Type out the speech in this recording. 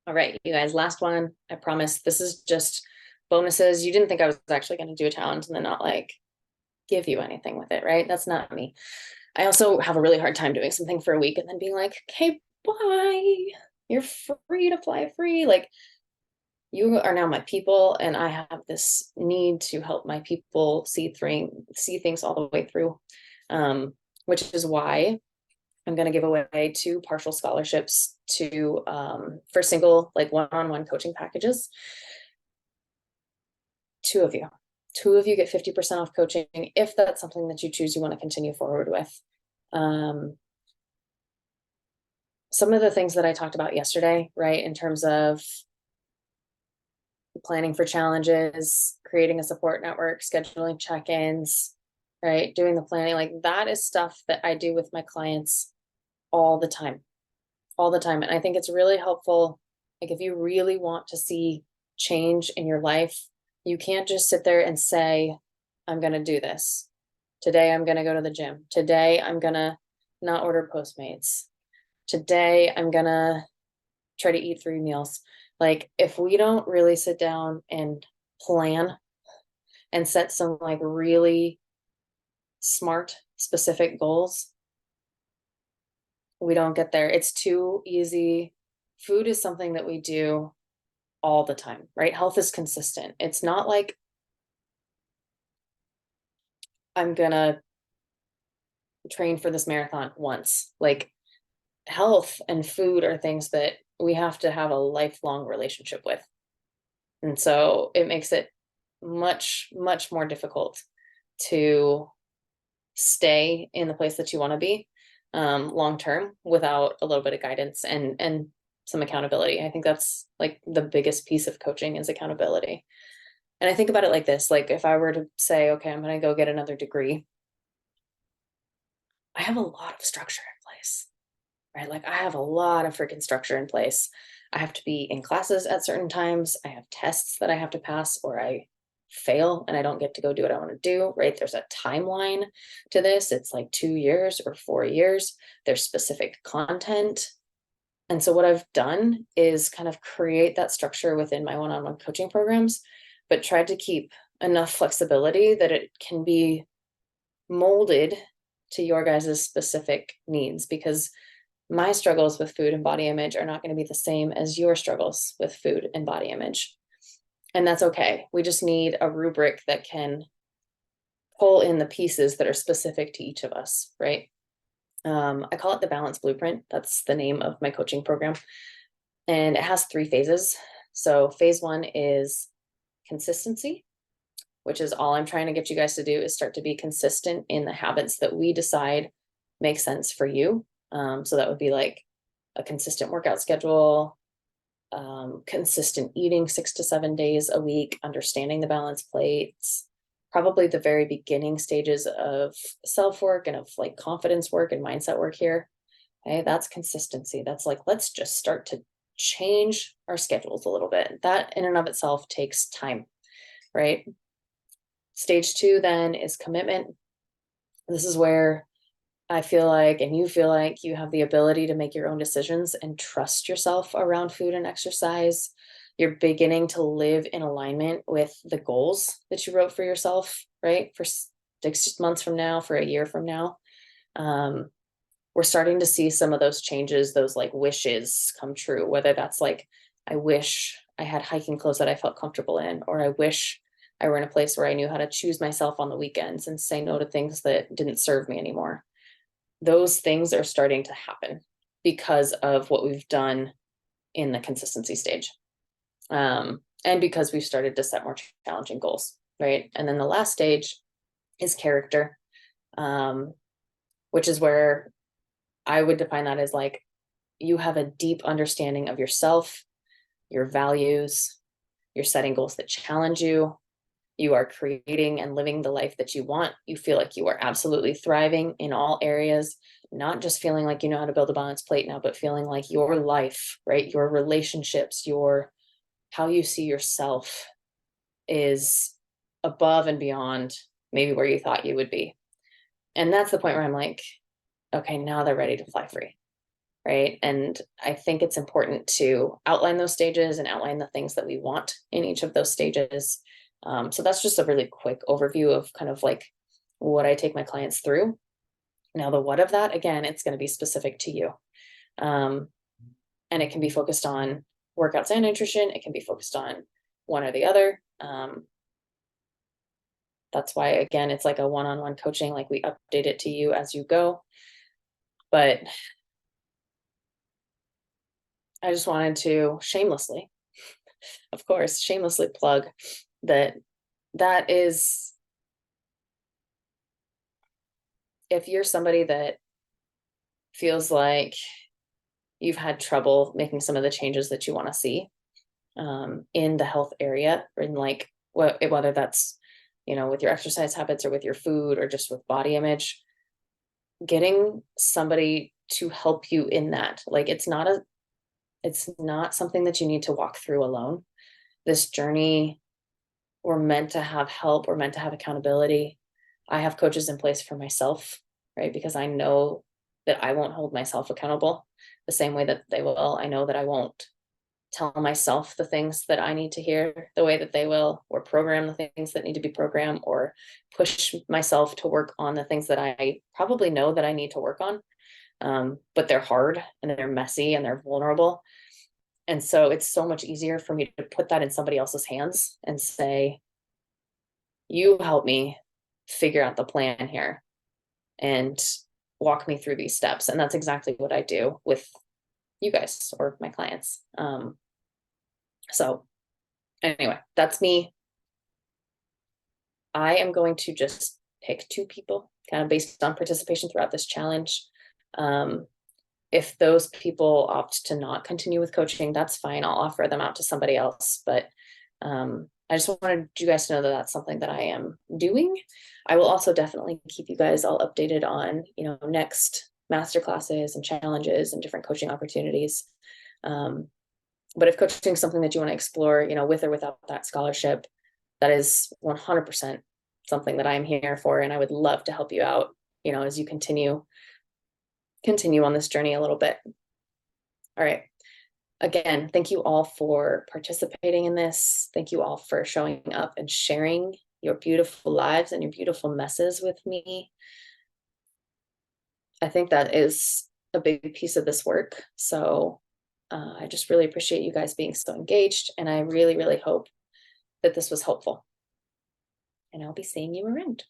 All right, you guys, last one. I promise this is just bonuses. You didn't think I was actually going to do a challenge and then not like give you anything with it, right? That's not me. I also have a really hard time doing something for a week and then being like, okay, bye. You're free to fly free. Like, you are now my people, and I have this need to help my people see things all the way through. Which is why I'm going to give away two partial scholarships to for single, like one-on-one coaching packages. Two of you. Two of you get 50% off coaching if that's something that you choose you want to continue forward with. Some of the things that I talked about yesterday, right, in terms of planning for challenges, creating a support network, scheduling check-ins, right, doing the planning, like that is stuff that I do with my clients all the time, all the time. And I think it's really helpful. Like, if you really want to see change in your life, you can't just sit there and say, I'm going to do this. Today, I'm going to go to the gym. Today, I'm going to not order Postmates. Today, I'm going to try to eat 3 meals. Like, if we don't really sit down and plan and set some like really smart, specific goals, we don't get there. It's too easy. Food is something that we do all the time, right? Health is consistent. It's not like I'm gonna train for this marathon once. Like, health and food are things that we have to have a lifelong relationship with. And so it makes it much, much more difficult to stay in the place that you want to be long term without a little bit of guidance and some accountability. I think that's like the biggest piece of coaching is accountability. And I think about it like this, like if I were to say, okay, I'm going to go get another degree, I have a lot of structure in place, right? Like, I have a lot of freaking structure in place. I have to be in classes at certain times. I have tests that I have to pass or I fail and I don't get to go do what I want to do, right? There's a timeline to this. It's like 2 years or 4 years. There's specific content. And so what I've done is kind of create that structure within my one-on-one coaching programs, but tried to keep enough flexibility that it can be molded to your guys' specific needs, because my struggles with food and body image are not going to be the same as your struggles with food and body image. And that's okay. We just need a rubric that can pull in the pieces that are specific to each of us, right? I call it the Balance Blueprint. That's the name of my coaching program. And it has 3 phases. So phase 1 is consistency, which is all I'm trying to get you guys to do is start to be consistent in the habits that we decide make sense for you. So that would be like a consistent workout schedule, consistent eating 6 to 7 days a week, understanding the balance plates, probably the very beginning stages of self work and of like confidence work and mindset work here. Okay, that's consistency. That's like, let's just start to change our schedules a little bit. That in and of itself takes time, right? Stage 2 then is commitment. This is where I feel like, and you feel like you have the ability to make your own decisions and trust yourself around food and exercise. You're beginning to live in alignment with the goals that you wrote for yourself, right? For 6 months from now, for a year from now. We're starting to see some of those changes, those like wishes come true, whether that's like, I wish I had hiking clothes that I felt comfortable in, or I wish I were in a place where I knew how to choose myself on the weekends and say no to things that didn't serve me anymore. Those things are starting to happen because of what we've done in the consistency stage. And because we've started to set more challenging goals, right? And then the last stage is character, which is where I would define that as like, you have a deep understanding of yourself, your values, you're setting goals that challenge you, you are creating and living the life that you want. You feel like you are absolutely thriving in all areas, not just feeling like you know how to build a balance plate now, but feeling like your life, right? Your relationships, your how you see yourself is above and beyond maybe where you thought you would be. And that's the point where I'm like, okay, now they're ready to fly free. right? And I think it's important to outline those stages and outline the things that we want in each of those stages. So that's just a really quick overview of kind of like what I take my clients through. Now, the what of that, again, it's going to be specific to you. And it can be focused on workouts and nutrition. It can be focused on one or the other. That's why, again, it's like a one-on-one coaching, like we update it to you as you go. But I just wanted to shamelessly, of course, shamelessly plug that is, if you're somebody that feels like you've had trouble making some of the changes that you want to see in the health area, or in like whether that's, you know, with your exercise habits or with your food or just with body image, getting somebody to help you in that, like it's not something that you need to walk through alone. This journey, we're meant to have help, we're meant to have accountability. I have coaches in place for myself, right? Because I know that I won't hold myself accountable the same way that they will. I know that I won't tell myself the things that I need to hear the way that they will, or program the things that need to be programmed, or push myself to work on the things that I probably know that I need to work on. But they're hard and they're messy and they're vulnerable. And so it's so much easier for me to put that in somebody else's hands and say, you help me figure out the plan here and walk me through these steps. And that's exactly what I do with you guys or my clients. So anyway, that's me. I am going to just pick 2 people kind of based on participation throughout this challenge. If those people opt to not continue with coaching, that's fine. I'll offer them out to somebody else. But I just wanted you guys to know that that's something that I am doing. I will also definitely keep you guys all updated on, you know, next master classes and challenges and different coaching opportunities. But if coaching is something that you want to explore, you know, with or without that scholarship, that is 100% something that I'm here for. And I would love to help you out, you know, as you continue on this journey a little bit. All right. Again, thank you all for participating in this. Thank you all for showing up and sharing your beautiful lives and your beautiful messes with me. I think that is a big piece of this work. So I just really appreciate you guys being so engaged. And I really, really hope that this was helpful. And I'll be seeing you around.